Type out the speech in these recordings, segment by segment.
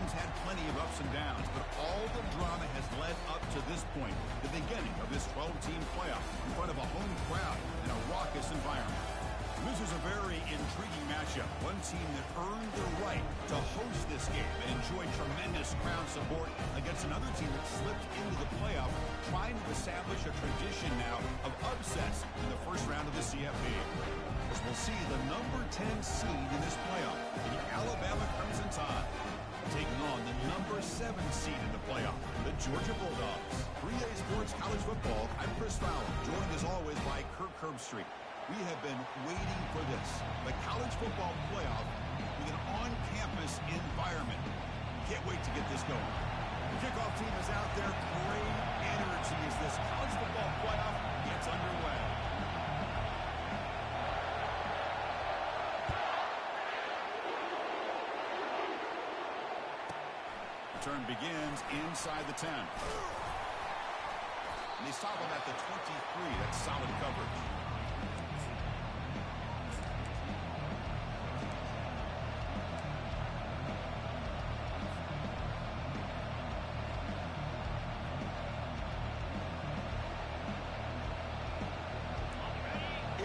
season's had plenty of ups and downs, but all the drama has led up to this point, the beginning of this 12-team playoff in front of a home crowd and a raucous environment. This is a very intriguing matchup. One team that earned the right to host this game and enjoyed tremendous crowd support against another team that slipped into the playoff, trying to establish a tradition now of upsets in the first round of the CFP. As we'll see the number 10 seed in this playoff, the Alabama Crimson Tide, taking on the number 7 seed in the playoff, the Georgia Bulldogs. 3A Sports College Football, I'm Chris Fowler, joined as always by Kirk Herbstreit. We have been waiting for this, the college football playoff with an on-campus environment. Can't wait to get this going. The kickoff team is out there. Great energy as this college football playoff gets underway. Return begins inside the 10. And they stop him at the 23. That's solid coverage.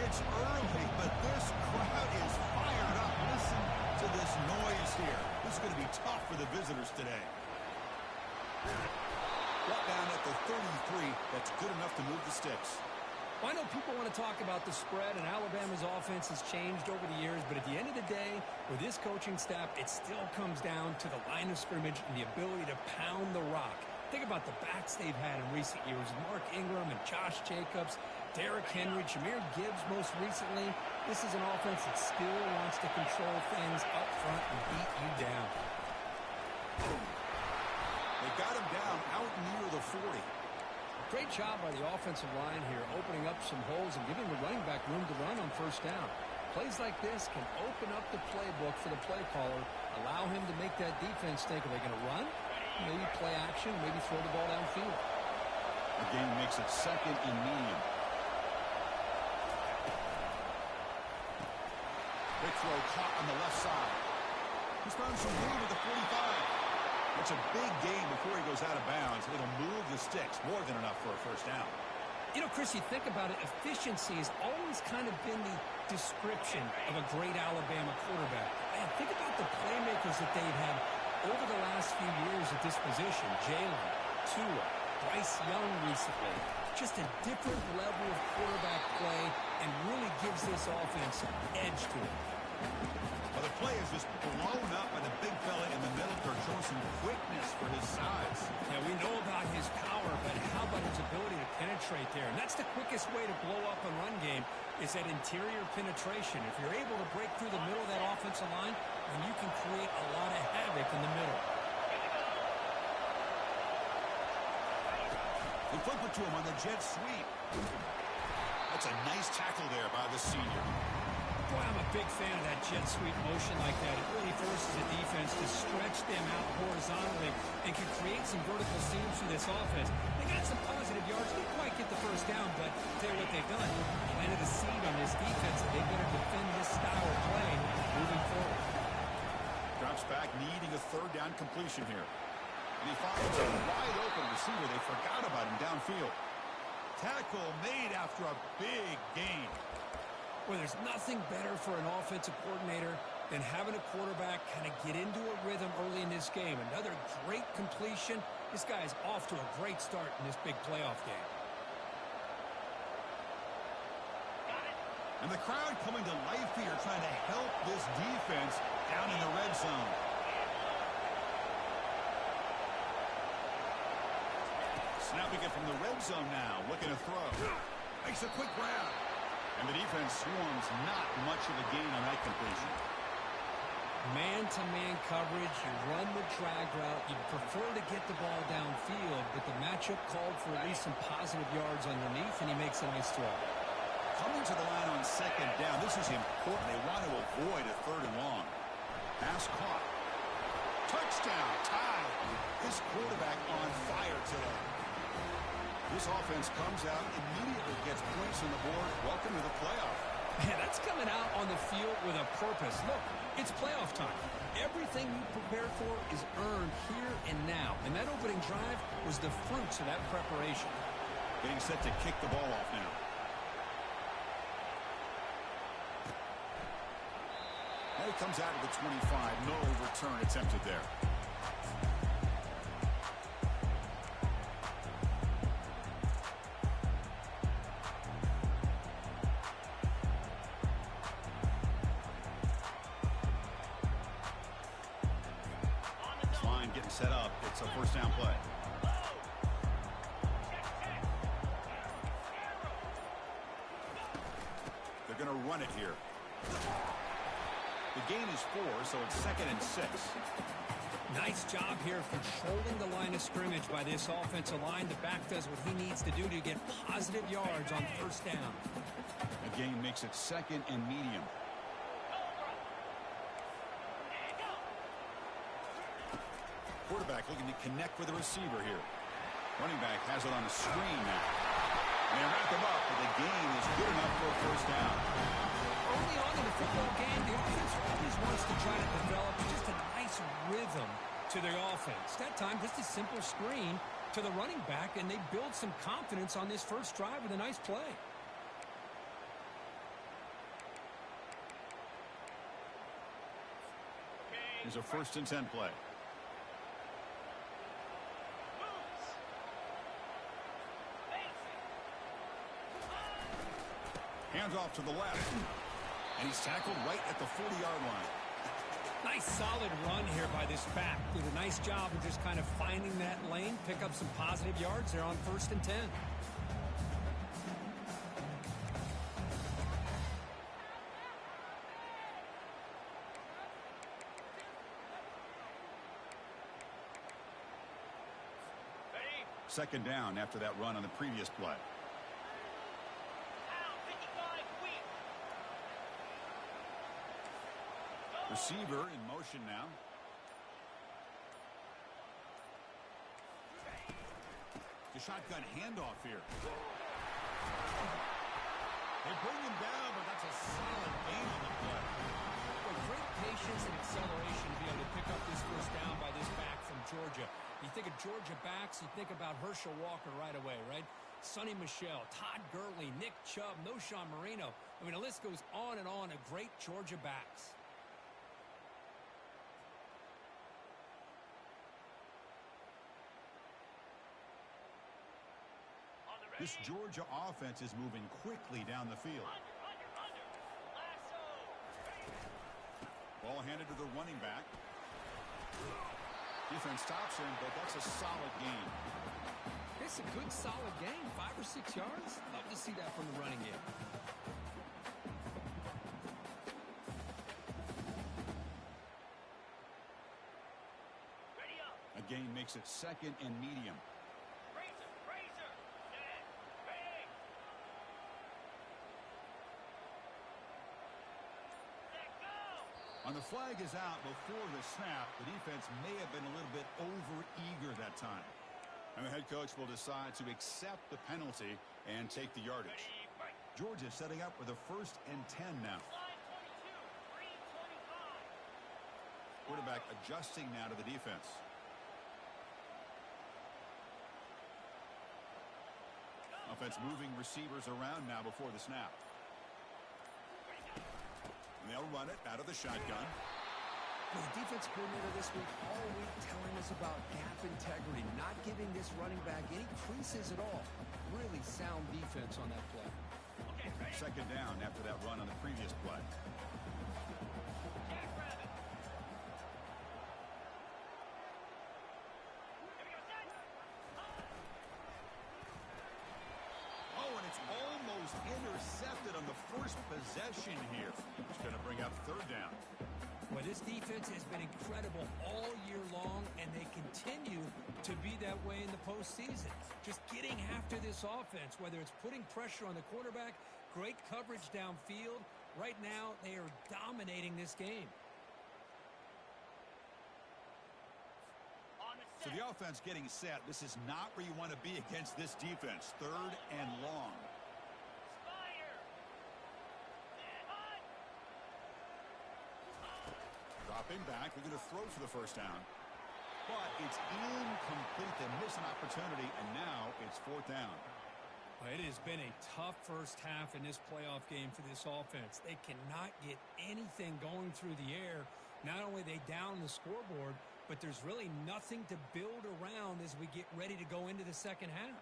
It's early, but this crowd is fired up. Listen to this noise here. This is going to be tough for the visitors today. Brought down at the 33. That's good enough to move the sticks. Well, I know people want to talk about the spread, and Alabama's offense has changed over the years, but at the end of the day, with this coaching staff, it still comes down to the line of scrimmage and the ability to pound the rock. Think about the backs they've had in recent years. Mark Ingram and Josh Jacobs, Derrick Henry, Jahmyr Gibbs most recently. This is an offense that still wants to control things up front and beat you down. They got him down out near the 40. Great job by the offensive line here, opening up some holes and giving the running back room to run on first down. Plays like this can open up the playbook for the play caller, allow him to make that defense think, are they going to run? Maybe play action, maybe throw the ball downfield. The game makes it second and medium. Big throw caught on the left side. He's found some room at the 45. That's a big gain before he goes out of bounds. It'll move the sticks, more than enough for a first down. You know, Chris, you think about it, efficiency has always kind of been the description of a great Alabama quarterback. Man, think about the playmakers that they've had over the last few years at this position. Jalen, Tua, Bryce Young recently. Just a different level of quarterback play and really gives this offense an edge to it. Well, the play is just blown up by the big fella in the middle for showing some quickness for his size. Yeah, we know about his power, but how about his ability to penetrate there? And that's the quickest way to blow up a run game is that interior penetration. If you're able to break through the middle of that offensive line, then you can create a lot of havoc in the middle. They flip it to him on the jet sweep. That's a nice tackle there by the senior. Boy, I'm a big fan of that jet sweep motion like that. It really forces the defense to stretch them out horizontally and can create some vertical seams for this offense. They got some positive yards. Didn't quite get the first down, but tell you what they've done. Planted a seed on this defense, and they better defend this style of play moving forward. Drops back, needing a third down completion here. And he finds a wide open receiver. They forgot about him downfield. Tackle made after a big gain. Well, there's nothing better for an offensive coordinator than having a quarterback kind of get into a rhythm early in this game. Another great completion. This guy is off to a great start in this big playoff game. And the crowd coming to life here, trying to help this defense down in the red zone. Snapping it from the red zone now, looking to throw. Makes a quick grab. And the defense swarms, not much of a gain on that completion. Man-to-man coverage, you run the drag route. You prefer to get the ball downfield, but the matchup called for at least some positive yards underneath, and he makes a nice throw. Coming to the line on second down, this is important. They want to avoid a third and long. Pass caught. Touchdown, tied. This quarterback on fire today. This offense comes out, immediately gets points on the board. Welcome to the playoff. And that's coming out on the field with a purpose. Look, it's playoff time. Everything you prepared for is earned here and now. And that opening drive was the fruits of that preparation. Getting set to kick the ball off now. And it comes out of the 25. No return attempted there. Set up. It's a first down play. They're going to run it here. The gain is 4, so it's 2nd and 6. Nice job here controlling the line of scrimmage by this offensive line. The back does what he needs to do to get positive yards on first down. The gain makes it 2nd and medium. Quarterback looking to connect with the receiver here. Running back has it on the screen now. And they wrap him up, but the gain is good enough for a first down. Early on in the football game, the offense always wants to try to develop just a nice rhythm to their offense. That time, just a simple screen to the running back, and they build some confidence on this first drive with a nice play. Here's a 1st and 10 play. Hands off to the left. And he's tackled right at the 40-yard line. Nice solid run here by this back. Did a nice job of just kind of finding that lane, pick up some positive yards there on 1st and 10. Second down after that run on the previous play. Receiver in motion now. The shotgun handoff here. They bring him down, but that's a solid gain on the play. Well, great patience and acceleration to be able to pick up this first down by this back from Georgia. You think of Georgia backs, you think about Herschel Walker right away, right? Sonny Michel, Todd Gurley, Nick Chubb, Noshawn Marino. I mean, the list goes on and on of great Georgia backs. This Georgia offense is moving quickly down the field. Ball handed to the running back. Defense stops him, but that's a solid gain. It's a good, solid gain. 5 or 6 yards. Love to see that from the running game. A gain makes it 2nd and medium. On the flag is out before the snap. The defense may have been a little bit over-eager that time. And the head coach will decide to accept the penalty and take the yardage. Georgia setting up with a 1st and 10 now. Quarterback adjusting now to the defense. Offense moving receivers around now before the snap. And they'll run it out of the shotgun. Well, the defense coordinator this week all week telling us about gap integrity, not giving this running back any creases at all. Really sound defense on that play. Second down after that run on the previous play. Oh, and it's almost intercepted on the first possession here. It's going to bring up 3rd down. Well, this defense has been incredible all year long, and they continue to be that way in the postseason. Just getting after this offense, whether it's putting pressure on the quarterback, great coverage downfield. Right now, they are dominating this game. So the offense getting set. This is not where you want to be against this defense. 3rd and long. Dropping back, they're going to throw for the first down. But it's incomplete. They miss an opportunity, and now it's fourth down. It has been a tough first half in this playoff game for this offense. They cannot get anything going through the air. Not only are they down the scoreboard, but there's really nothing to build around as we get ready to go into the second half.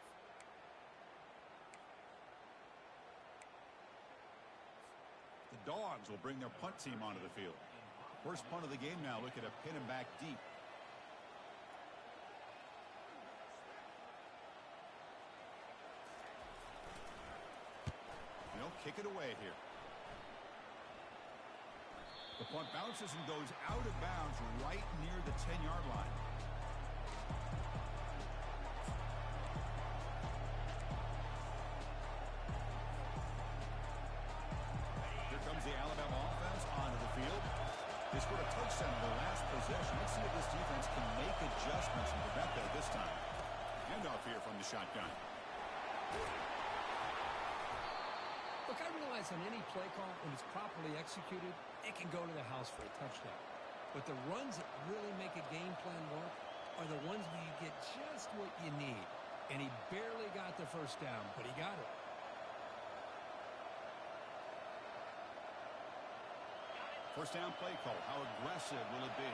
The Dogs will bring their punt team onto the field. First punt of the game now. Look at a pin him back deep. They'll kick it away here. The punt bounces and goes out of bounds right near the 10-yard line. Here comes the Alabama offense onto the field. They scored a touchdown in the last possession. Let's see if this defense can make adjustments and prevent that this time. Handoff here from the shotgun. Look, I realize on any play call, when it's properly executed, it can go to the house for a touchdown. But the runs that really make a game plan work are the ones where you get just what you need. And he barely got the first down, but he got it. First down play call. How aggressive will it be?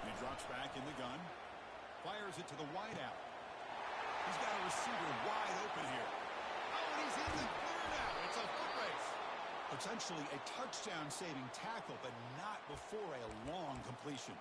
And he drops back in the gun. Fires it to the wide out. He's got a receiver wide open here. Oh, and he's in the clear now. It's a foot race. Potentially a touchdown-saving tackle, but not before a long completion.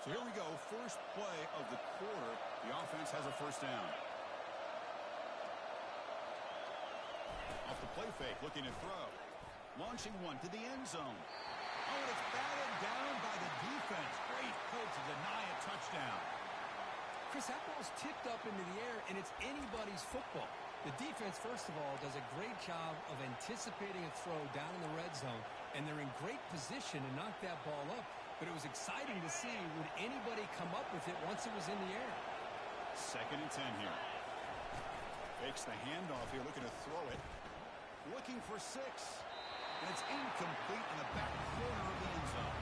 So here we go, first play of the quarter. The offense has a first down. Off the play fake, looking to throw. Launching one to the end zone. Oh, and it's batted down by the defense. Great pull to deny a touchdown. Chris, that ball's tipped up into the air, and it's anybody's football. The defense, first of all, does a great job of anticipating a throw down in the red zone, and they're in great position to knock that ball up. But it was exciting to see, would anybody come up with it once it was in the air? 2nd and 10 here. Fakes the handoff here, looking to throw it. Looking for 6. And it's incomplete in the back corner of the end zone.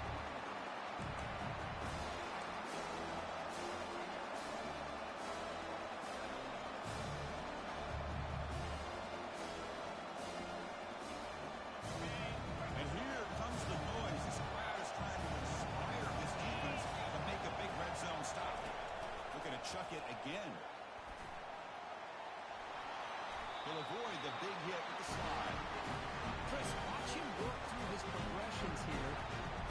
And here comes the noise. This crowd is trying to inspire this defense to make a big red zone stop. Looking to chuck it again. He'll avoid the big hit with the slide. Chris, watch him work through his progressions here.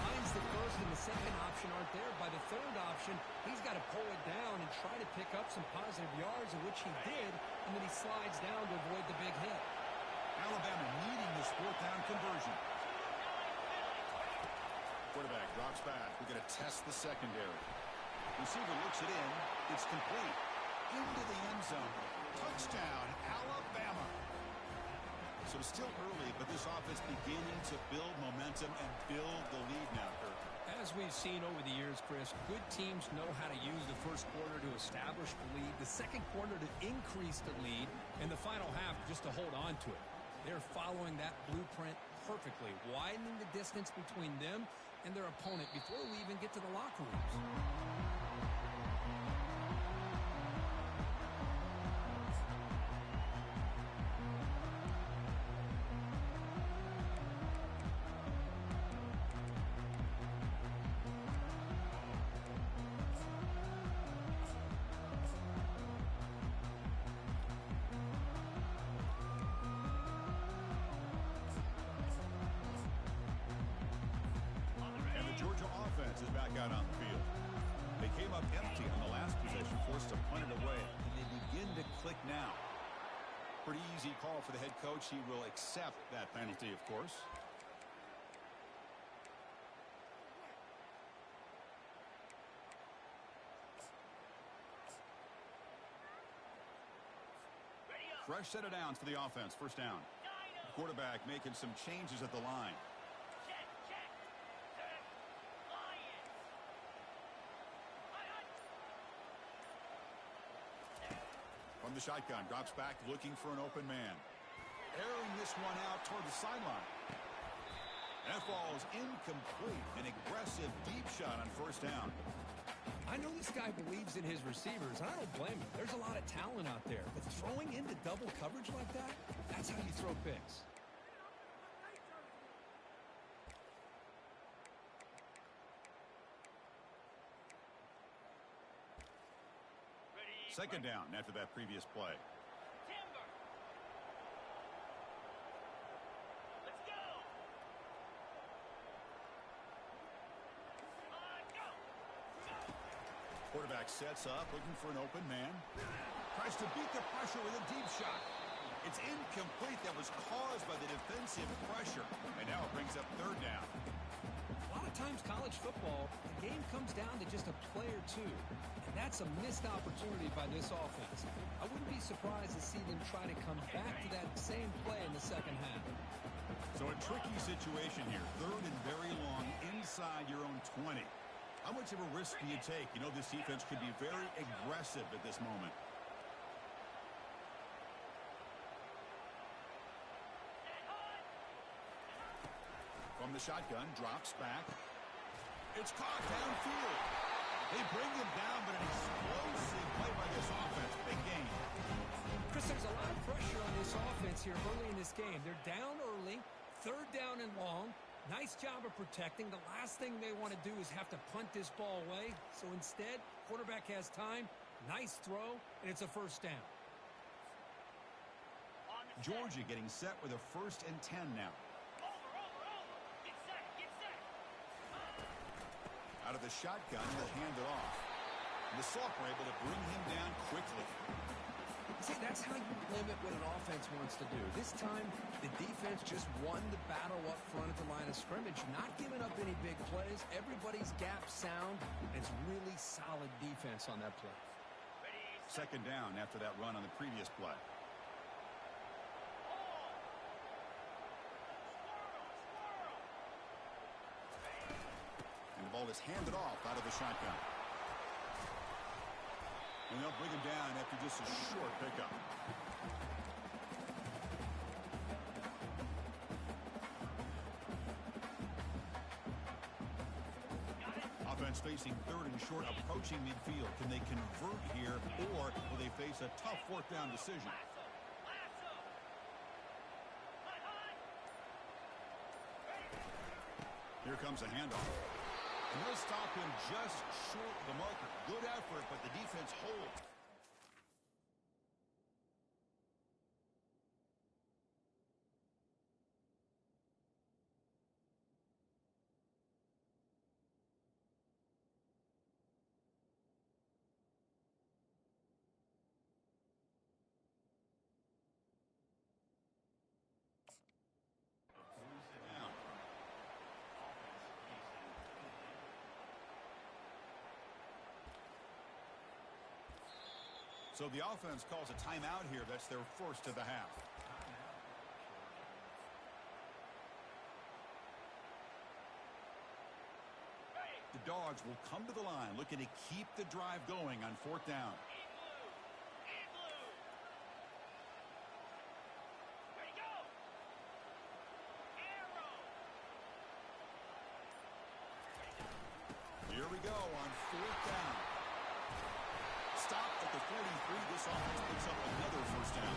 Finds the first and the second option aren't there. By the third option, he's got to pull it down and try to pick up some positive yards, of which he did, and then he slides down to avoid the big hit. Alabama needing this 4th down conversion. Quarterback drops back. We're going to test the secondary. Receiver looks it in. It's complete. Into the end zone. Touchdown, Alabama. So it's still early, but this offense beginning to build momentum and build the lead now, Kurt. As we've seen over the years, Chris, good teams know how to use the first quarter to establish the lead, the second quarter to increase the lead, and the final half just to hold on to it. They're following that blueprint perfectly, widening the distance between them and their opponent before we even get to the locker rooms. Is back out on the field. They came up empty on the last possession, forced to punt it away, and they begin to click now. Pretty easy call for the head coach. He will accept that penalty, of course. Fresh set of downs for the offense. First down. The quarterback making some changes at the line. From the shotgun, drops back looking for an open man. Airing this one out toward the sideline. That ball is incomplete. An aggressive deep shot on first down. I know this guy believes in his receivers, and I don't blame him. There's a lot of talent out there, but throwing into double coverage like that, that's how you throw picks. Second down after that previous play. Quarterback sets up, looking for an open man. Tries to beat the pressure with a deep shot. It's incomplete. That was caused by the defensive pressure. And now it brings up third down. A lot of times college football, the game comes down to just a play or two. And that's a missed opportunity by this offense. I wouldn't be surprised to see them try to come back to that same play in the second half. So a tricky situation here. Third and very long inside your own 20. How much of a risk do you take? You know, this defense could be very aggressive at this moment. From the shotgun, drops back. It's caught downfield. They bring him down, but an explosive play by this offense. Big gain. Chris, there's a lot of pressure on this offense here early in this game. They're down early, third down and long. Nice job of protecting. The last thing they want to do is have to punt this ball away. So instead, quarterback has time. Nice throw, and it's a first down. Georgia getting set with a 1st and 10 now. Get set. Out of the shotgun, he'll hand it off. And the Soft were able to bring him down quickly. See, that's how you limit what an offense wants to do. This time, the defense just won the battle up front at the line of scrimmage, not giving up any big plays. Everybody's gap sound, and it's really solid defense on that play. Second down after that run on the previous play. And the ball is handed off out of the shotgun. And they'll bring him down after just a short pickup. Offense facing third and short, approaching midfield. Can they convert here, or will they face a tough fourth down decision? Here comes a handoff. And they'll stop him just short of the marker. Good effort, but the defense holds. So the offense calls a timeout here. That's their first of the half. The Dogs will come to the line looking to keep the drive going on fourth down. Here we go on fourth down. Stopped at the 43. This offense picks up another first down.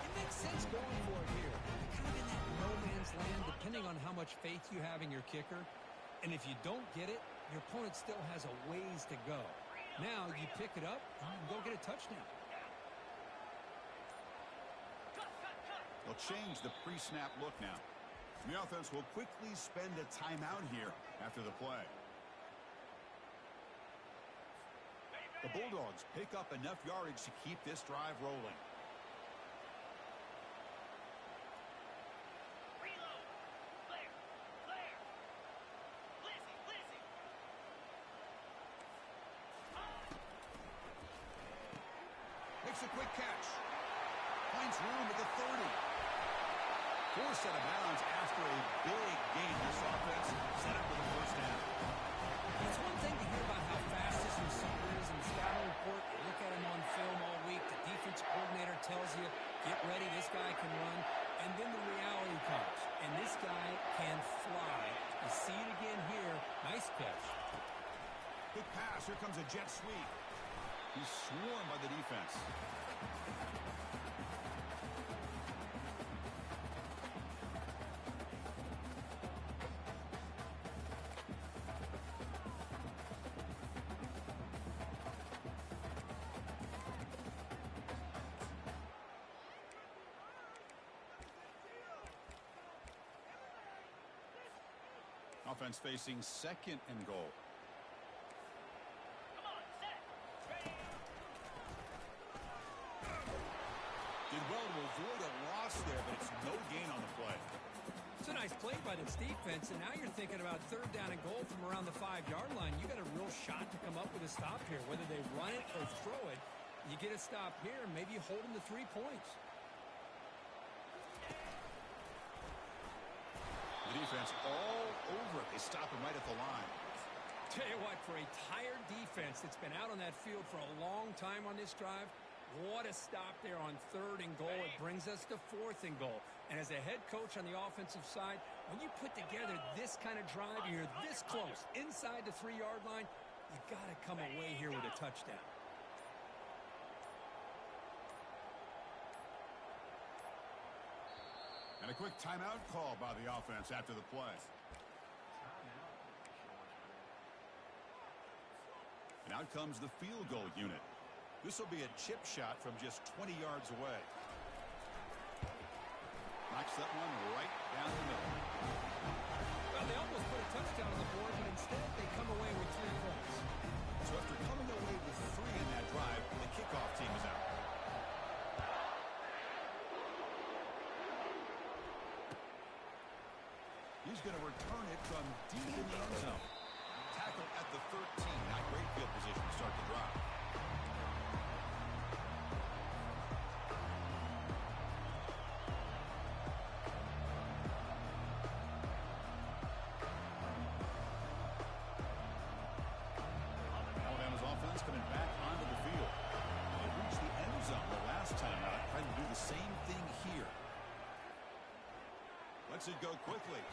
It makes sense going for it here. Kind of in that no man's land, depending on how much faith you have in your kicker. And if you don't get it, your opponent still has a ways to go. Now you pick it up and go get a touchdown. They'll change the pre-snap look now. The offense will quickly spend a timeout here after the play. The Bulldogs pick up enough yardage to keep this drive rolling. Reload. Blair. Lizzie. Makes a quick catch. finds room at the 30. Forced out of bounds after a big gain. This offense set up for the first down. It's one thing to hear about how fast this receiver is in the scouting report. You look at him on film all week. The defense coordinator tells you, get ready, this guy can run. And then the reality comes. And this guy can fly. You see it again here. Nice catch. Quick pass. Here comes a jet sweep. He's swarmed by the defense. Offense facing second and goal. Come on, set. Ready. Did well to avoid a loss there, but it's no gain on the play. It's a nice play by this defense, and now you're thinking about third down and goal from around the 5-yard line. You got a real shot to come up with a stop here. Whether they run it or throw it, you get a stop here, and maybe you hold them to 3 points. The defense all over it. They stop him right at the line. Tell you what, for a tired defense that's been out on that field for a long time on this drive, what a stop there on third and goal. It brings us to fourth and goal. And as a head coach on the offensive side, when you put together this kind of drive, you're this close, inside the 3-yard line, you got to come away here with a touchdown. And a quick timeout call by the offense after the play. And out comes the field goal unit. This will be a chip shot from just 20 yards away. Knocks that one right down the middle. Well, they almost put a touchdown on the board, but instead they come away with 3 points. So after coming away with 3 in that drive, the kickoff team is out. He's going to return it from deep in the end zone. Tackle at the 13. Not great field position to start the drive. Alabama's offense coming back onto the field. They reached the end zone the last time out. Trying to do the same thing here. Lets it go quickly.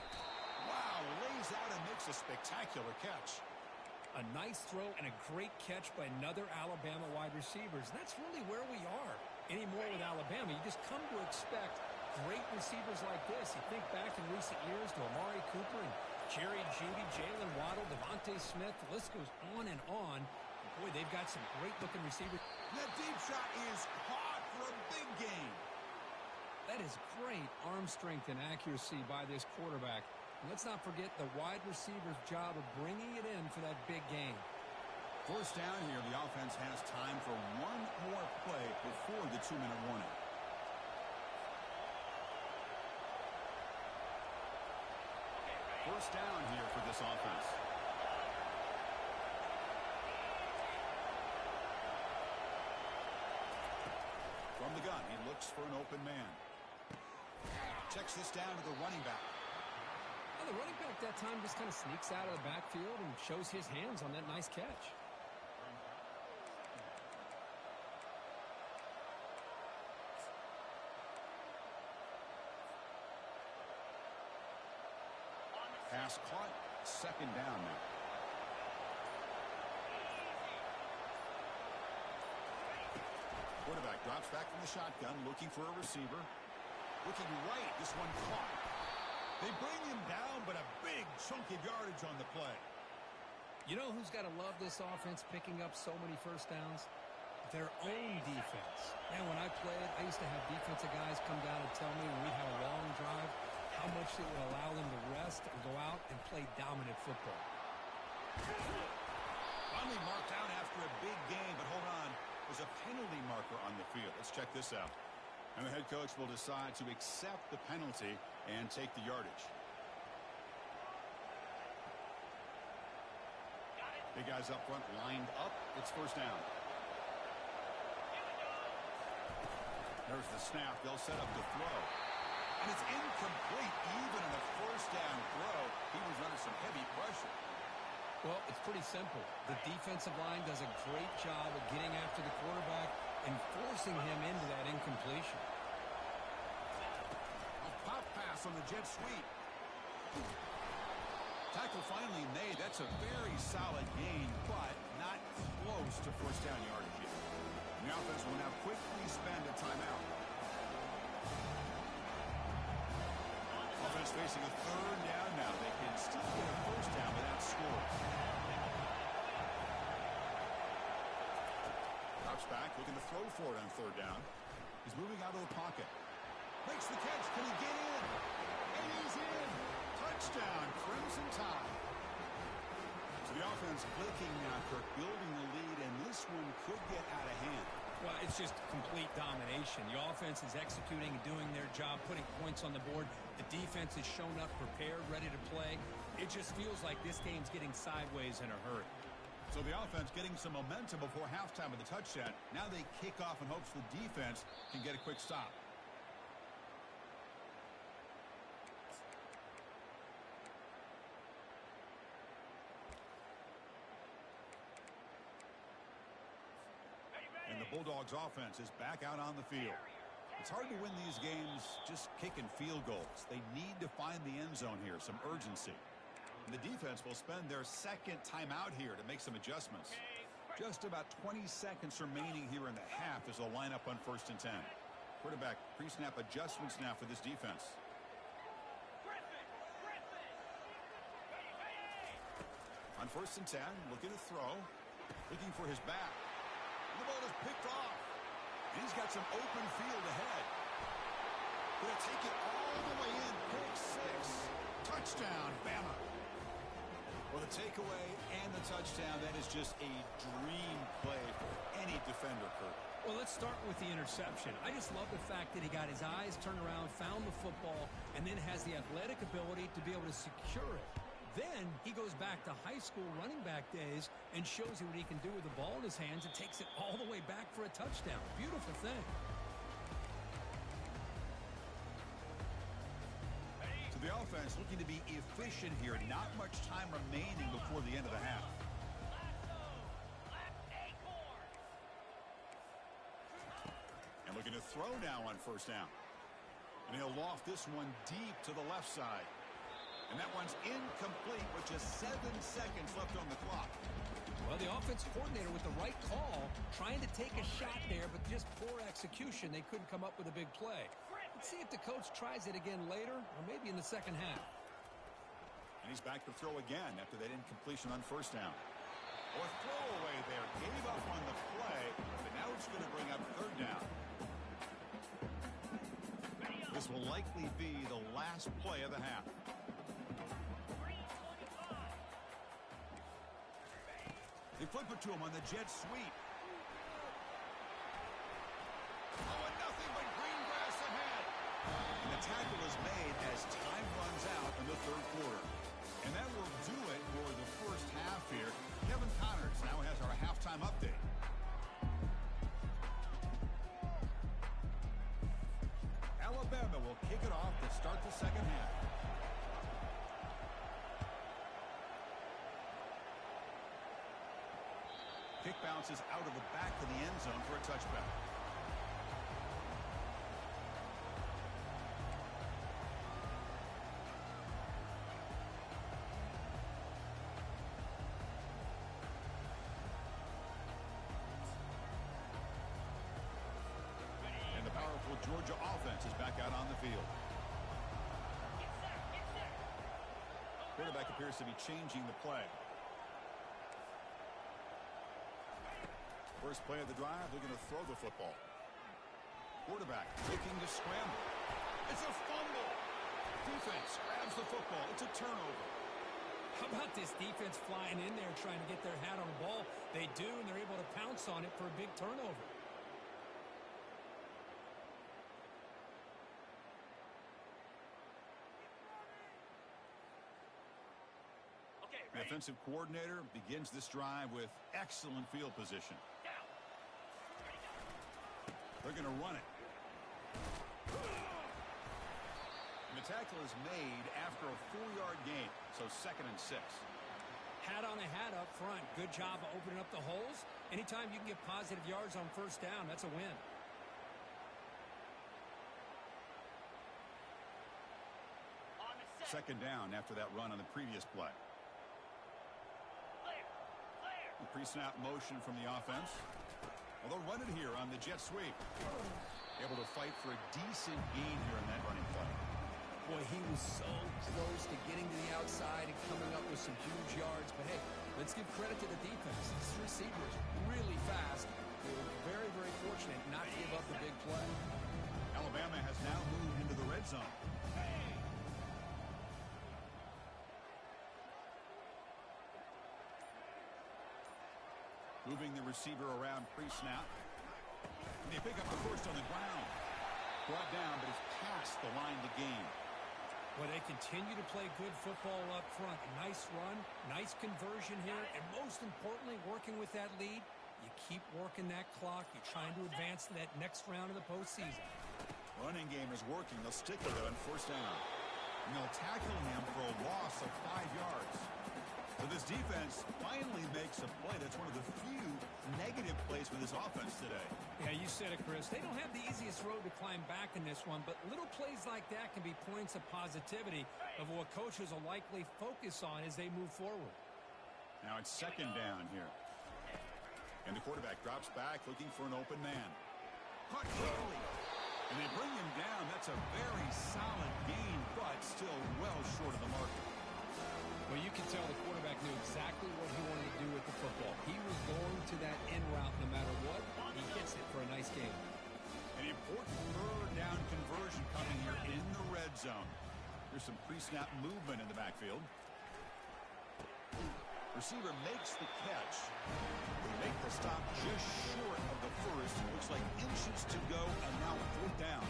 Wow, lays out and makes a spectacular catch. A nice throw and a great catch by another Alabama wide receivers. And that's really where we are anymore with Alabama. You just come to expect great receivers like this. You think back in recent years to Amari Cooper and Jerry Jeudy, Jalen Waddle, Devontae Smith. The list goes on and on. And boy, they've got some great-looking receivers. That deep shot is caught for a big gain. That is great arm strength and accuracy by this quarterback. And let's not forget the wide receiver's job of bringing it in for that big gain. First down here, the offense has time for one more play before the 2-minute warning. First down here for this offense. From the gun, he looks for an open man. Checks this down to the running back. Well, the running back that time just kind of sneaks out of the backfield and shows his hands on that nice catch. Pass caught. Second down now. Quarterback drops back from the shotgun, looking for a receiver. Looking right. This one caught. They bring him down, but a big chunk of yardage on the play. You know who's got to love this offense picking up so many first downs? Their own defense. Man, when I played, I used to have defensive guys come down and tell me when we had a long drive how much it would allow them to rest and go out and play dominant football. Finally marked out after a big game, but hold on. There's a penalty marker on the field. Let's check this out. And the head coach will decide to accept the penalty and take the yardage. Big guys up front lined up. It's first down. There's the snap. They'll set up to throw. And it's incomplete. Even in a first down throw, he was under some heavy pressure. Well, it's pretty simple. The defensive line does a great job of getting after the quarterback and forcing him into that incompletion. A pop pass on the jet sweep. Tackle finally made. That's a very solid gain, but not close to first down yardage yet. And the offense will now quickly spend a timeout. Offense facing a third down now. They can still get a first down without scoring. Drops back, looking to throw for it on third down. He's moving out of the pocket. Makes the catch. Can he get in? And he's in. Touchdown, Crimson Tide. So the offense clicking now, Kirk, building the lead, and this one could get out of hand. Well, it's just complete domination. The offense is executing and doing their job, putting points on the board. The defense is shown up, prepared, ready to play. It just feels like this game's getting sideways in a hurry. So the offense getting some momentum before halftime with the touchdown. Now they kick off in hopes the defense can get a quick stop. And the Bulldogs offense is back out on the field. It's hard to win these games just kicking field goals. They need to find the end zone here, some urgency. And the defense will spend their second timeout here to make some adjustments. Just about 20 seconds remaining here in the half as they'll line up on 1st and 10. Quarterback pre-snap adjustments now for this defense. On 1st and 10, looking to throw, looking for his back. The ball is picked off. And he's got some open field ahead. Going to take it all the way in. Pick 6. Touchdown, Bama. Well, the takeaway and the touchdown, that is just a dream play for any defender, Kurt. Well, let's start with the interception. I just love the fact that he got his eyes turned around, found the football, and then has the athletic ability to be able to secure it. Then he goes back to high school running back days and shows you what he can do with the ball in his hands and takes it all the way back for a touchdown. Beautiful thing. So the offense looking to be efficient here. Not much time remaining before the end of the half. And looking to throw now on 1st down. And he'll loft this one deep to the left side. And that one's incomplete with just 7 seconds left on the clock. Well, the offense coordinator with the right call, trying to take a shot there, but just poor execution. They couldn't come up with a big play. Let's see if the coach tries it again later, or maybe in the second half. And he's back to throw again after that incompletion on 1st down. Or throwaway there. Gave up on the play, but now it's going to bring up 3rd down. This will likely be the last play of the half. They flip it to him on the jet sweep. Oh, and nothing but green grass ahead. And the tackle is made as time runs out in the 3rd quarter. And that will do it for the first half here. Kevin Connors now has our halftime update. Alabama will kick it off to start the second half. Kick bounces out of the back of the end zone for a touchback. And the powerful Georgia offense is back out on the field. Quarterback appears to be changing the play. First play of the drive, they're going to throw the football. Quarterback looking to scramble. It's a fumble. Defense grabs the football. It's a turnover. How about this defense flying in there trying to get their hat on the ball? They do, and they're able to pounce on it for a big turnover. The offensive coordinator begins this drive with excellent field position. They're going to run it. tackle is made after a 4-yard gain, so 2nd and 6. Hat on a hat up front. Good job of opening up the holes. Anytime you can get positive yards on first down, that's a win. On the set. 2nd down after that run on the previous play. Clear. Clear. The pre-snap motion from the offense. Well, they'll run it here on the jet sweep. Able to fight for a decent gain here in that running play. Boy, he was so close to getting to the outside and coming up with some huge yards. But, hey, let's give credit to the defense. This receiver is really fast. They were very, very fortunate not to give up the big play. Alabama has now moved into the red zone. Moving the receiver around pre-snap. They pick up the first on the ground. Brought down, but it's past the line to gain. Well, they continue to play good football up front. A nice run, nice conversion here, and most importantly, working with that lead, you keep working that clock. You're trying to advance to that next round of the postseason. Running game is working. They'll stick with it on first down. And they'll tackle him for a loss of 5 yards. So this defense finally makes a play. That's one of the few negative plays for this offense today. Yeah, you said it, Chris. They don't have the easiest road to climb back in this one, but little plays like that can be points of positivity of what coaches will likely focus on as they move forward. Now it's 2nd down here. And the quarterback drops back looking for an open man. Caught quickly. And they bring him down. That's a very solid gain, but still well short of the marker. Well, you can tell the quarterback knew exactly what he wanted to do with the football. He was going to that end route no matter what. He hits it for a nice gain. An important 3rd down conversion coming here in the red zone. There's some pre-snap movement in the backfield. Receiver makes the catch. They make the stop just short of the first. Looks like inches to go, and now 4th down.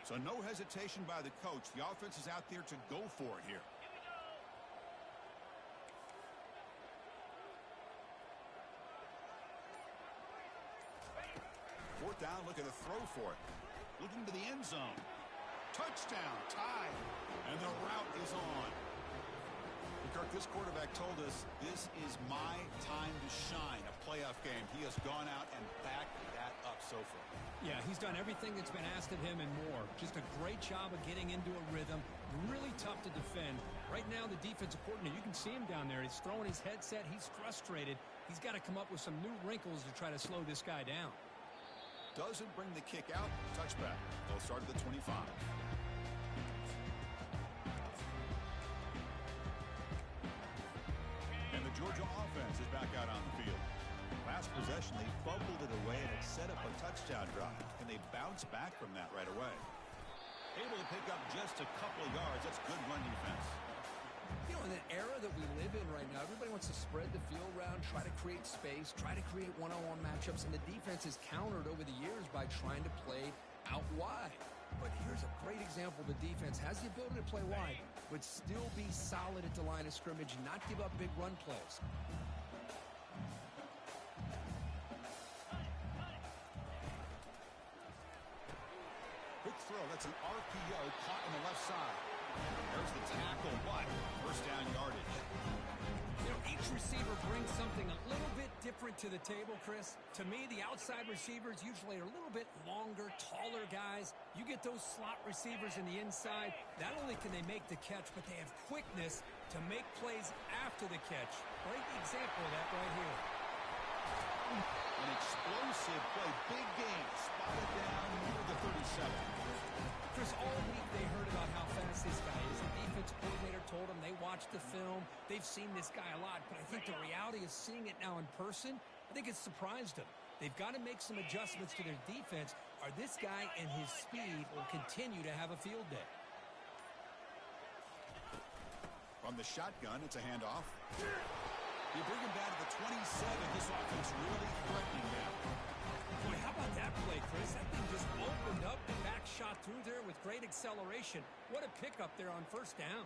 So no hesitation by the coach. The offense is out there to go for it here. Here we go. 4th down, looking to throw for it. Looking to the end zone. Touchdown, tie. And the route is on. Kirk, this quarterback told us this is my time to shine, a playoff game. He has gone out and backed that up so far. Yeah, he's done everything that's been asked of him and more. Just a great job of getting into a rhythm. Really tough to defend. Right now, the defensive coordinator, you can see him down there. He's throwing his headset. He's frustrated. He's got to come up with some new wrinkles to try to slow this guy down. Doesn't bring the kick out. Touchback. They'll start at the 25. And the Georgia offense is back out on the field. Last possession, they fumbled it away, and it set up a touchdown drive. And they bounce back from that right away. Able to pick up just a couple of yards. That's good run defense. You know, in the era that we live in right now, everybody wants to spread the field around, try to create space, try to create one-on-one matchups, and the defense is countered over the years by trying to play out wide. But here's a great example. The defense has the ability to play wide, but still be solid at the line of scrimmage and not give up big run plays. Quick throw. That's an RPO caught on the left side. There's the tackle, but first down yardage. You know, each receiver brings something a little bit different to the table, Chris. To me, the outside receivers usually are a little bit longer, taller guys. You get those slot receivers in the inside. Not only can they make the catch, but they have quickness to make plays after the catch. Great example of that right here. An explosive play. Big game. Spotted down near the 37. Chris, all week they heard about how fast this guy is. The defense coordinator told them they watched the film. They've seen this guy a lot, but I think the reality is seeing it now in person, I think it's surprised them. They've got to make some adjustments to their defense, or this guy and his speed will continue to have a field day. From the shotgun, it's a handoff. You bring him down to the 27. This offense really threatening them. Boy, how about that play, Chris? That thing just opened up and back shot through there with great acceleration. What a pickup there on first down.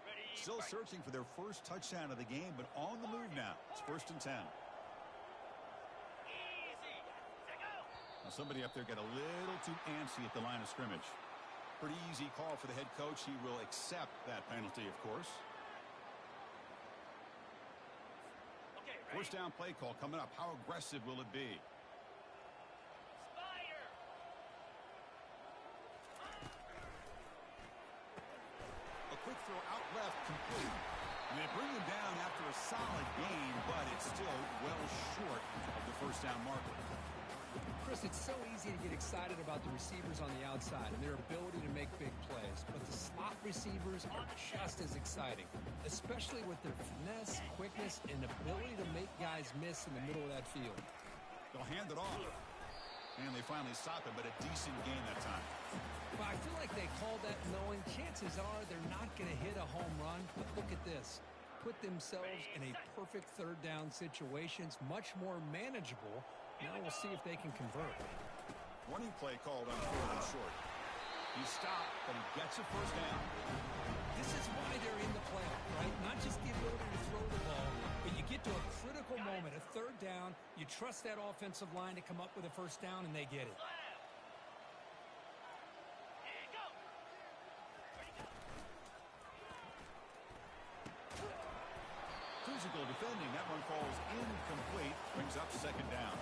Ready. Still searching for their first touchdown of the game, but on the move now. It's 1st and 10. Easy. Set go. Now somebody up there got a little too antsy at the line of scrimmage. Pretty easy call for the head coach. He will accept that penalty, of course. Okay, ready? First down play call coming up. How aggressive will it be? Fire. A quick throw out left, complete. And they bring him down after a solid gain, but it's still well short of the first down marker. Chris, it's so easy to get excited about the receivers on the outside and their ability to make big plays, but the slot receivers are just as exciting, especially with their finesse, quickness, and ability to make guys miss in the middle of that field. They'll hand it off. And they finally stop it, but a decent gain that time. But I feel like they called that knowing chances are they're not going to hit a home run, but look at this. Put themselves in a perfect third down situation. It's much more manageable. Now we'll see if they can convert. Running play called on 4th and short. He stopped, but he gets a first down. This is why they're in the playoff, right? Not just the ability to throw the ball, but you get to a critical moment, a third down. You trust that offensive line to come up with a first down, and they get it. And go. Ready, go. Physical defending. That one falls incomplete. Brings up 2nd down.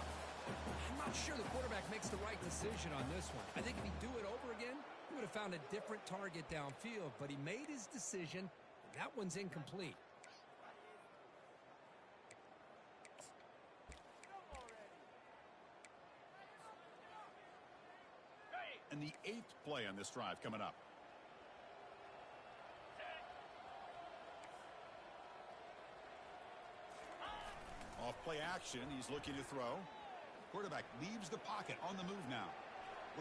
I'm not sure the quarterback makes the right decision on this one. I think if he'd do it over again, he would have found a different target downfield, but he made his decision. That one's incomplete. Ready. And the 8th play on this drive coming up. Off play action. He's looking to throw. Quarterback leaves the pocket on the move now.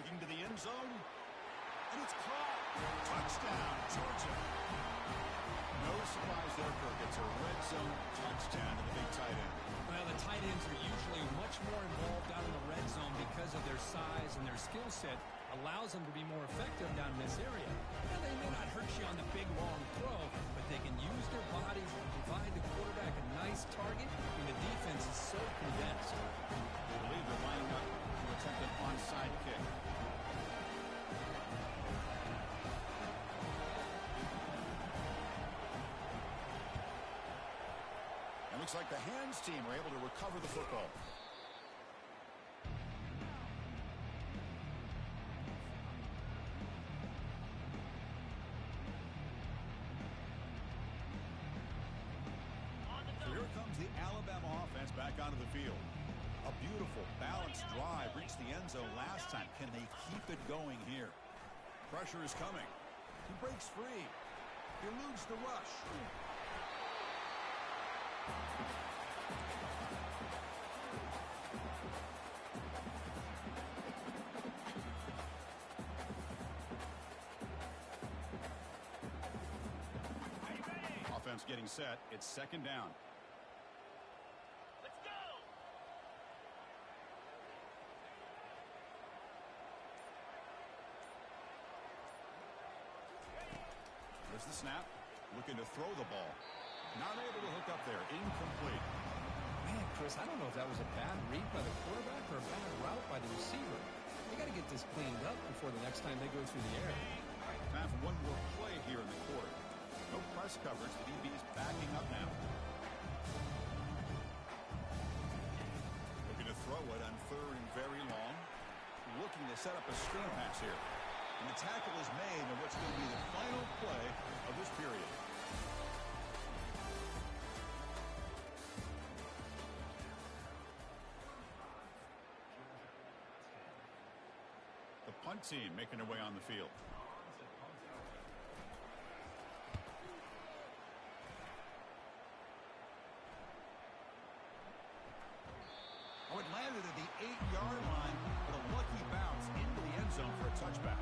Looking to the end zone. And it's caught. Touchdown, Georgia. No surprise there, Kirk. It's a red zone touchdown to the big tight end. Well, the tight ends are usually much more involved out in the red zone because of their size and their skill set allows them to be more effective down in this area. Now, they may not hurt you on the big, long throw, but they can use their bodies and provide the quarterback a nice target when the defense is so condensed. I believe they're lining up to attempt an onside kick. It looks like the hands team were able to recover the football. So here comes the Alabama offense back onto the field. A beautiful, balanced drive reached the end zone last time. Can they keep it going here? Pressure is coming. He breaks free. He eludes the rush. Offense getting set. It's 2nd down. Let's go. There's the snap. Looking to throw the ball. Not able to hook up there. Incomplete. Man, Chris, I don't know if that was a bad read by the quarterback or a bad route by the receiver. They got to get this cleaned up before the next time they go through the air. Time for one more play here in the quarter. No press coverage. The DB's backing up now. Looking to throw it on 3rd and very long. Looking to set up a screen pass here. And the tackle is made on what's going to be the final play of this period. The punt team making their way on the field. Oh, it landed at the 8-yard line, but a lucky bounce into the end zone for a touchback.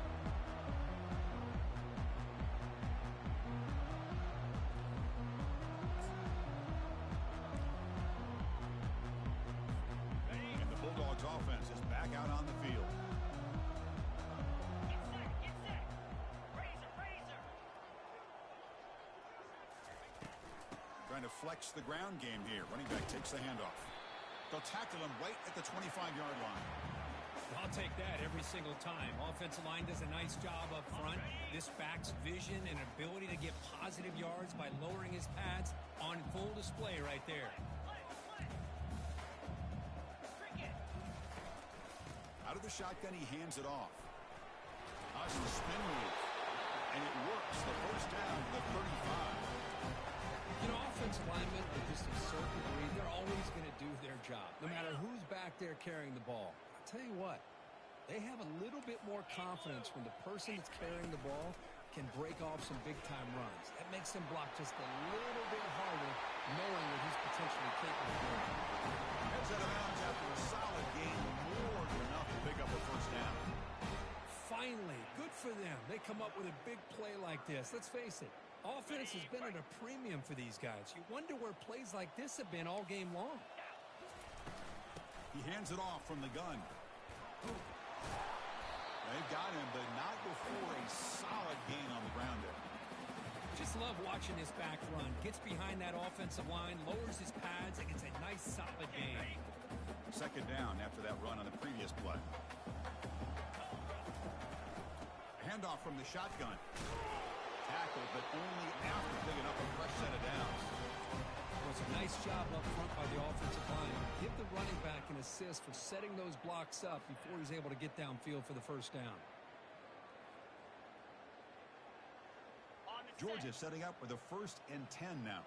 And the Bulldogs offense is back out on the field. Get set. Get set. Razor, razor. trying to flex the ground game here. Running back takes the handoff. They'll tackle him right at the 25-yard line. I'll take that every single time. Offensive line does a nice job up front. This back's vision and ability to get positive yards by lowering his pads on full display right there. Out of the shotgun, he hands it off. Nice spin move. And it works. The first down to the 35. You know, offensive linemen are just a certain breed. They're always going to do their job, no matter who's back there carrying the ball. I'll tell you what, they have a little bit more confidence when the person that's carrying the ball can break off some big-time runs. That makes them block just a little bit harder, knowing that he's potentially capable of doing it. Heads out of bounds after a solid game, more than enough to pick up a first down. Finally, good for them. They come up with a big play like this. Let's face it, offense has been at a premium for these guys. You wonder where plays like this have been all game long. He hands it off from the gun. They've got him, but not before a solid gain on the ground there. Just love watching this back run. Gets behind that offensive line, lowers his pads, and gets a nice solid gain. Second down after that run on the previous play. Handoff from the shotgun. Tackled, but only after picking up a fresh set of downs. Well, it's a nice job up front by the offensive line. Give the running back an assist for setting those blocks up before he's able to get downfield for the first down. Georgia setting up with a 1st and 10 now.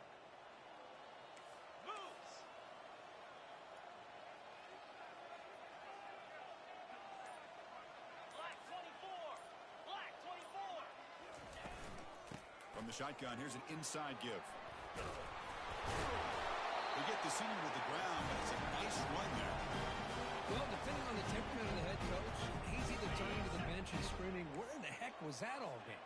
From the shotgun, here's an inside give. They get the senior to the ground, but it's a nice run there. Well, depending on the temperament of the head coach, he's either turning to the bench and screaming, where in the heck was that all game?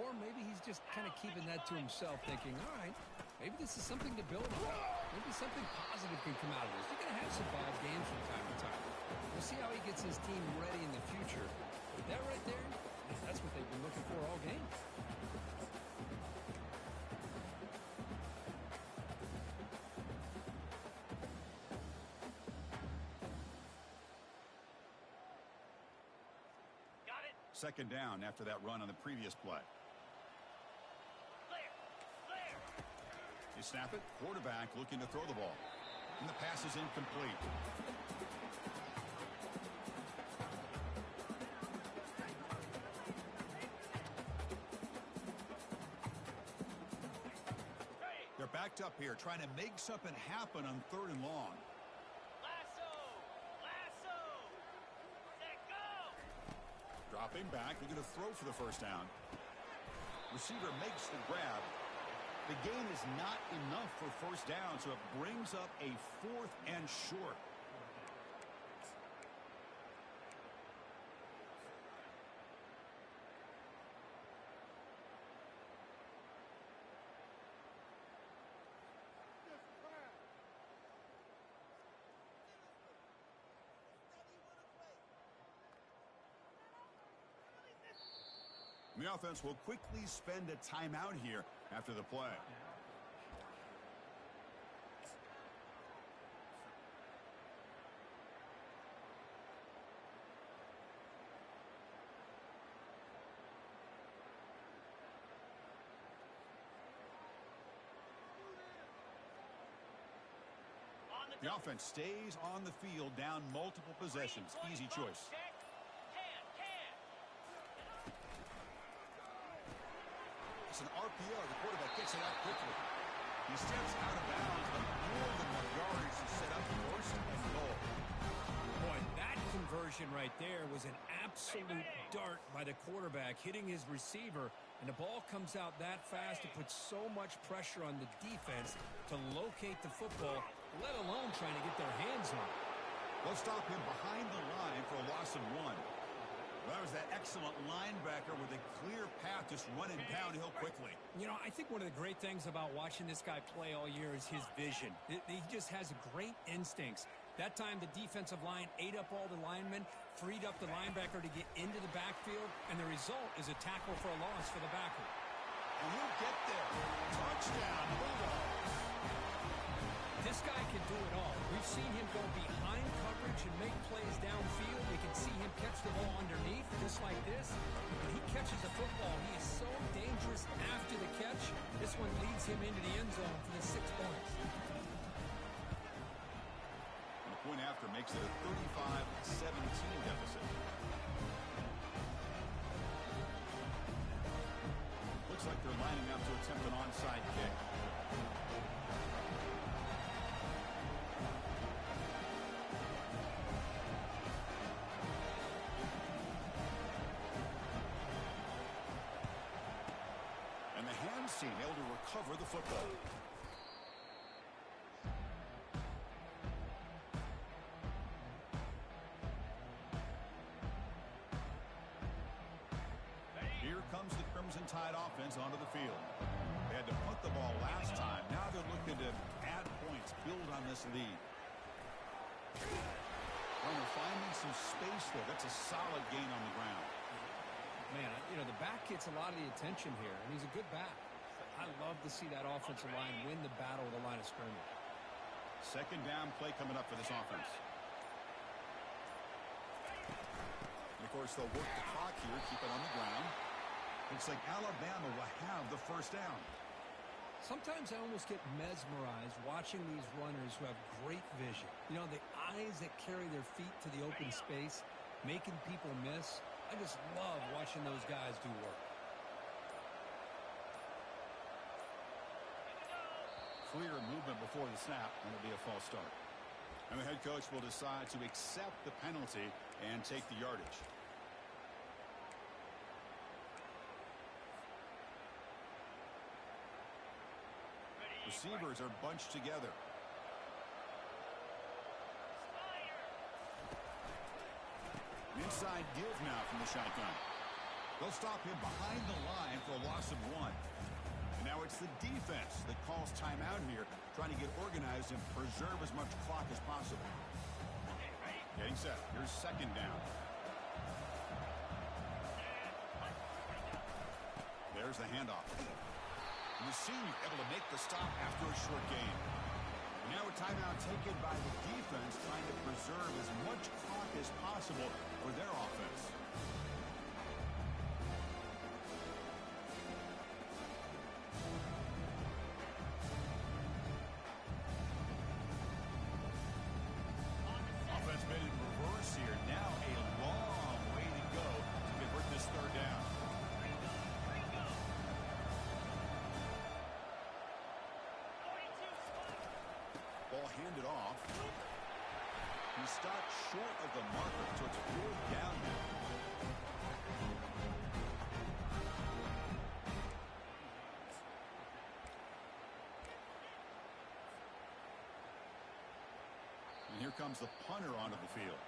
Or maybe he's just kind of keeping that to himself, thinking, all right, maybe this is something to build on. Maybe something positive can come out of this. You're going to have some bad games from time to time. We'll see how he gets his team ready in the future. But that right there, that's what they've been looking for all game. Second down after that run on the previous play. They snap it. Quarterback looking to throw the ball. And the pass is incomplete. They're backed up here trying to make something happen on 3rd and long. Dropping back, they're going to throw for the first down. Receiver makes the grab. The gain is not enough for first down, so it brings up a 4th and short. The offense will quickly spend a timeout here after the play. The offense stays on the field, down multiple possessions. Easy choice. It's an RPO. The quarterback gets it out quickly. He steps out of bounds, but more than enough yards to set up 1st and goal. Boy, that conversion right there was an absolute dart by the quarterback, hitting his receiver, and the ball comes out that fast to put so much pressure on the defense to locate the football, let alone trying to get their hands on it. They'll stop him behind the line for a loss of 1. That was that excellent linebacker with a clear path just running downhill quickly. You know, I think one of the great things about watching this guy play all year is his vision. He just has great instincts. That time, the defensive line ate up all the linemen, freed up the linebacker to get into the backfield, and the result is a tackle for a loss for the backer. And he'll get there. Touchdown, Bulldogs. and make plays downfield. You can see him catch the ball underneath, just like this. When he catches a football, he is so dangerous after the catch. This one leads him into the end zone for the 6 points. And the point after makes it a 35-17 deficit. Looks like they're lining up to attempt an onside kick. And the hands team able to recover the football. Here comes the Crimson Tide offense onto the field. They had to punt the ball last time. Now they're looking to add points, build on this lead. Runner finding some space there. That's a solid gain on the ground. Man, you know, the back gets a lot of the attention here, and he's a good back. I love to see that offensive line win the battle of the line of scrimmage. Second down play coming up for this offense. And of course, they'll work the clock here, keep it on the ground. Looks like Alabama will have the first down. Sometimes I almost get mesmerized watching these runners who have great vision. You know, the eyes that carry their feet to the open space, making people miss. I just love watching those guys do work. Clear movement before the snap, and it'll be a false start. And the head coach will decide to accept the penalty and take the yardage. Receivers are bunched together. An inside give now from the shotgun. They'll stop him behind the line for a loss of 1. And now it's the defense that calls timeout here, trying to get organized and preserve as much clock as possible. Getting set. Here's second down. There's the handoff. And the senior able to make the stop after a short gain. And now a timeout taken by the defense, trying to preserve as much clock as possible for their offense. Offense been in reverse here. Now a long way to go to convert this third down. Ball handed off. He stopped short of the marker, so it's 4th down now. And here comes the punter onto the field.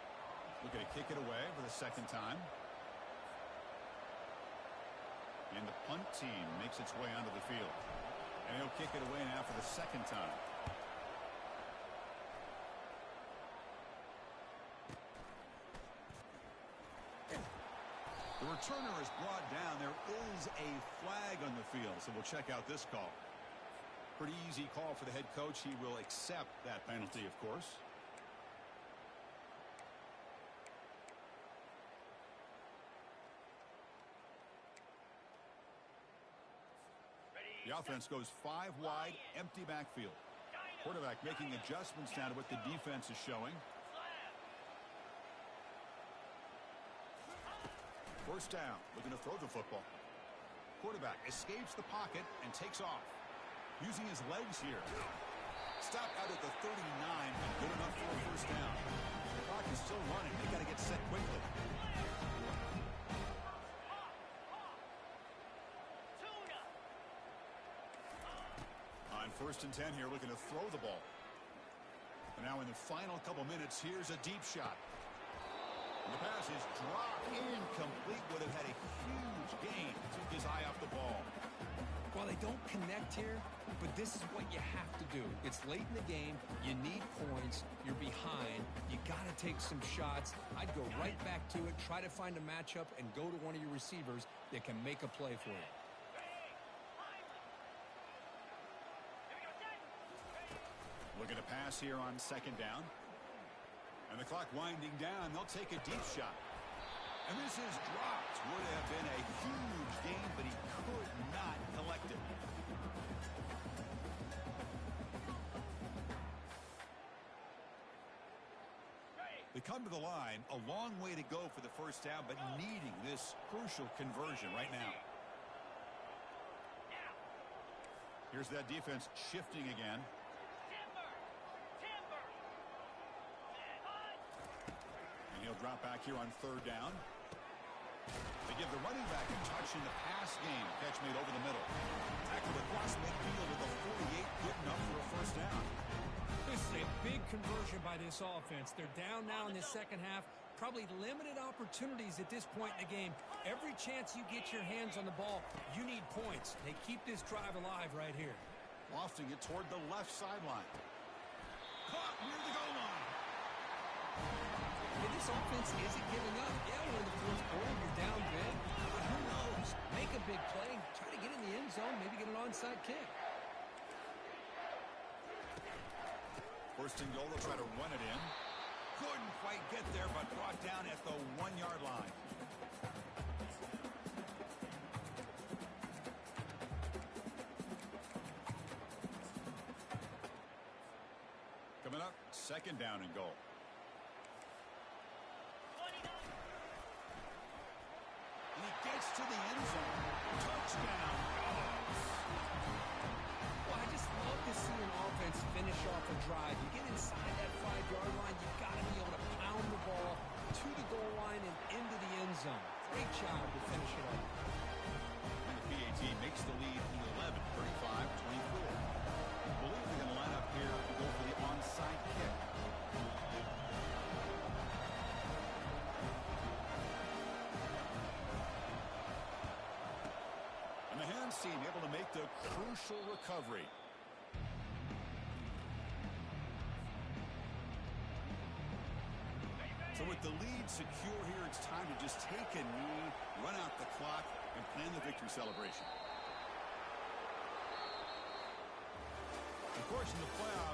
Looking to kick it away for the second time. And the punt team makes its way onto the field. And he'll kick it away now for the second time. The returner is brought down. There is a flag on the field, so we'll check out this call. Pretty easy call for the head coach. He will accept that penalty, of course. The offense goes 5 wide, empty backfield. Quarterback making adjustments now to what the defense is showing. First down, looking to throw the football. Quarterback escapes the pocket and takes off. Using his legs here. Stop out at the 39 and good enough for a first down. The clock is still running. They got to get set quickly. On 1st and 10 here, looking to throw the ball. And now in the final couple minutes, here's a deep shot. And the pass is dropped incomplete. Would have had a huge gain. Took his eye off the ball. Well, they don't connect here, but this is what you have to do. It's late in the game. You need points. You're behind. You got to take some shots. I'd go right back to it, try to find a matchup, and go to one of your receivers that can make a play for you. Looking to pass here on second down. And And the clock winding down, they'll take a deep shot. And this is dropped. Would have been a huge game, but he could not collect it. They come to the line, a long way to go for the first down, but needing this crucial conversion right now. Here's that defense shifting again. And he'll drop back here on third down. They give the running back a touch in the pass game. Catch made over the middle. Tackled across midfield at the 48, good enough for a first down. This is a big conversion by this offense. They're down now in the second half. Probably limited opportunities at this point in the game. Every chance you get your hands on the ball, you need points. They keep this drive alive right here. Lofting it toward the left sideline. Caught near the goal line. And this offense isn't giving up. Yeah, we're in the fourth quarter. You're down big. But who knows? Make a big play. Try to get in the end zone. Maybe get an onside kick. First and goal, they'll try to run it in. Couldn't quite get there, but brought down at the 1-yard line. Coming up, second down and goal. And he gets to the end zone. Touchdown. Well, I just love to see an offense finish off a drive. You get inside that 5-yard line, you've got to be able to pound the ball to the goal line and into the end zone. Great job to finish it off. And the PAT makes the lead 11, 35-24. I believe they're going to line up here and go for the onside kick. And the hands team able to make the crucial recovery. So with the lead secure here, it's time to just take a knee, run out the clock, and plan the victory celebration. Of course, in the playoffs,